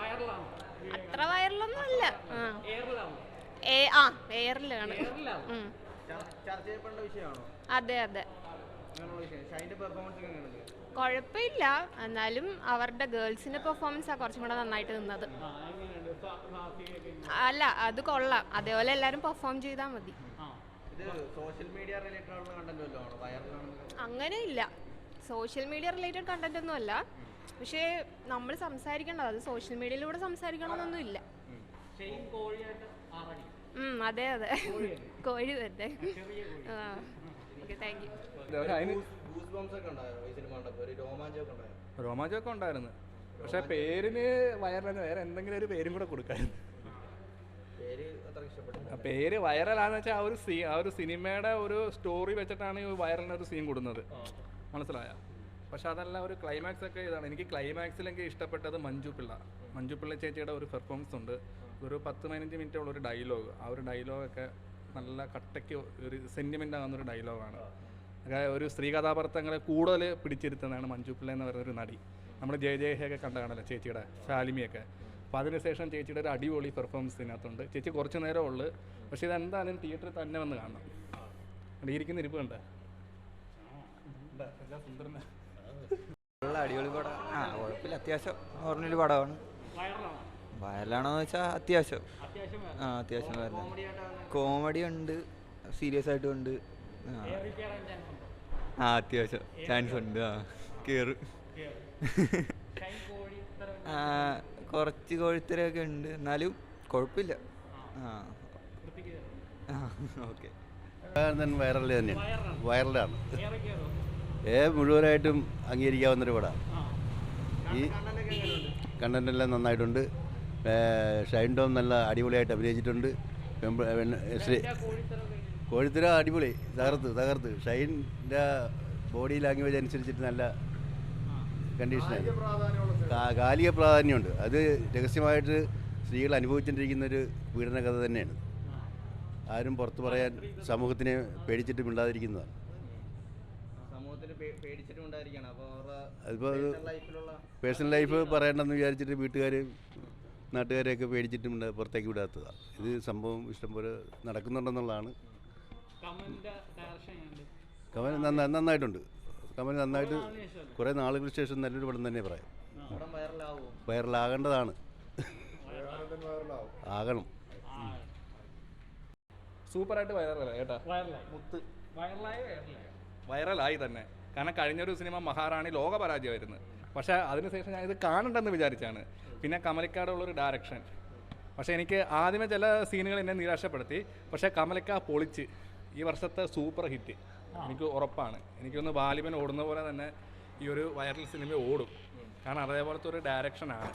അത്ര വൈറലൊന്നും അല്ല. എയറിലാണ്. അതെ അതെ, കുഴപ്പമില്ല. എന്നാലും അവരുടെ ഗേൾസിന്റെ പെർഫോമൻസാ കുറച്ചും കൂടെ നന്നായിട്ട് നിന്നത്. അല്ല, അത് കൊള്ളാം. അതേപോലെ എല്ലാരും പെർഫോം ചെയ്താൽ മതി. അങ്ങനെ ഇല്ല, സോഷ്യൽ മീഡിയ റിലേറ്റഡ് കണ്ടന്റ് ഒന്നും അല്ല. പക്ഷേ നമ്മൾ സംസാരിക്കേണ്ടത് അത് സോഷ്യൽ മീഡിയയിലൂടെ സംസാരിക്കണമെന്നൊന്നും ഇല്ല. അതെ അതെ, കോഴി തന്നെ. Thank you. രോമാഞ്ചമൊക്കെ ഉണ്ടായിരുന്നു. പക്ഷെ പേരിന് വൈറലാണ്, വേറെ എന്തെങ്കിലും ഒരു പേരും കൂടെ കൊടുക്കായിരുന്നു. പേര് വൈറലാന്ന് വെച്ചാൽ ആ ഒരു സിനിമയുടെ ഒരു സ്റ്റോറി വെച്ചിട്ടാണ് ഈ വൈറലിന് ഒരു സീൻ കൊടുക്കുന്നത്, മനസ്സിലായ. പക്ഷെ അതല്ല, ഒരു ക്ലൈമാക്സ് ഒക്കെ ഇതാണ്. എനിക്ക് ക്ലൈമാക്സിലെങ്കിൽ ഇഷ്ടപ്പെട്ടത് മഞ്ജു പിള്ള ചേച്ചിയുടെ ഒരു പെർഫോമൻസ് ഉണ്ട്. ഒരു 10-15 മിനിറ്റുള്ള ഒരു ഡയലോഗ്. ആ ഒരു ഡയലോഗൊക്കെ നല്ല കട്ടയ്ക്ക് ഒരു സെൻറ്റിമെൻ്റ് ആകുന്നൊരു ഡയലോഗാണ്. ഒരു സ്ത്രീ കഥാപാത്രങ്ങളെ കൂടുതൽ പിടിച്ചിരുത്തുന്നതാണ് മഞ്ജു പിള്ള എന്ന് പറയുന്നൊരു നടി. നമ്മൾ ജയജയൊക്കെ കണ്ട കാണല്ലോ, ചേച്ചിയുടെ ശാലിമിയൊക്കെ. അപ്പോൾ അതിനുശേഷം ചേച്ചിയുടെ ഒരു അടിപൊളി പെർഫോമൻസ് ഇതിനകത്തുണ്ട്. ചേച്ചി കുറച്ച് നേരം ഉള്ളു, പക്ഷേ ഇതെന്തായാലും തിയേറ്ററിൽ തന്നെ വന്ന് കാണണം. അവിടെ ഇരിക്കുന്ന ഇരിപ്പ് കണ്ട നല്ല അടിപൊളി പടം. കുഴപ്പമില്ല, അത്യാവശ്യം ഓർഡിനറി പടമാണ്. വയലാണോന്ന് വെച്ചാൽ അത്യാവശ്യം വയലാ. കോമഡി ഉണ്ട്, സീരിയസ് ആയിട്ടും ഉണ്ട്. അത്യാവശ്യം ചാൻസ് ഉണ്ട്. കേറ് കുറച്ച് കോഴിത്തരൊക്കെ ഉണ്ട്, എന്നാലും കുഴപ്പമില്ല. ഓക്കെ. വൈറൽ തന്നെയാണ്, വൈറലാണ്. മുഴുവനായിട്ടും അംഗീകരിക്കാവുന്നൊരു പടമാണ്. ഈ കണ്ടന്റെല്ലാം നന്നായിട്ടുണ്ട്. ഷൈൻ ടോം നല്ല അടിപൊളിയായിട്ട് അഭിനയിച്ചിട്ടുണ്ട്. കോഴിത്തര അടിപൊളി, തകർത്ത്. ഷൈൻ്റെ ബോഡി ലാംഗ്വേജ് അനുസരിച്ചിട്ട് നല്ല കണ്ടീഷനായി. കാലിക പ്രാധാന്യമുണ്ട്. അത് രഹസ്യമായിട്ട് സ്ത്രീകൾ അനുഭവിച്ചുകൊണ്ടിരിക്കുന്നൊരു പീഡന കഥ തന്നെയാണ്. ആരും പുറത്തു പറയാൻ സമൂഹത്തിനെ പേടിച്ചിട്ട് മിണ്ടാതിരിക്കുന്നതാണ്. അതിപ്പോൾ പേഴ്സണൽ ലൈഫ് പറയണമെന്ന് വിചാരിച്ചിട്ട് വീട്ടുകാർ നാട്ടുകാരെയൊക്കെ പേടിച്ചിട്ട് പുറത്തേക്ക് വിടാത്തതാണ്. ഇത് സംഭവം ഇഷ്ടംപോലെ നടക്കുന്നുണ്ടെന്നുള്ളതാണ്. കമൽ നന്നായിട്ടുണ്ട്. കമൽ നന്നായിട്ട് കുറേ നാളുകൾക്ക് ശേഷം നല്ലൊരു പടം തന്നെ പറയാം. വൈറലാകേണ്ടതാണ്, ആകണം. സൂപ്പറായിട്ട് വൈറലായി കേട്ടാ, വൈറലായി തന്നെ. കാരണം കഴിഞ്ഞൊരു സിനിമ മഹാറാണി ലോക പരാജയമായിരുന്നു. പക്ഷേ അതിനുശേഷം ഞാൻ ഇത് കാണണ്ടെന്ന് വിചാരിച്ചാണ്. പിന്നെ കമലിക്കാടുള്ളൊരു ഡയറക്ഷൻ. പക്ഷേ എനിക്ക് ആദ്യമേ ചില സീനുകൾ എന്നെ നിരാശപ്പെടുത്തി. പക്ഷേ കമലിക്ക പൊളിച്ച് ഈ വർഷത്തെ സൂപ്പർ ഹിറ്റ് എനിക്ക് ഉറപ്പാണ്. എനിക്കൊന്ന് വാലിബൻ ഓടുന്ന പോലെ തന്നെ ഈ ഒരു വൈറൽ സിനിമ ഓടും. കാരണം അതേപോലത്തെ ഒരു ഡയറക്ഷനാണ്.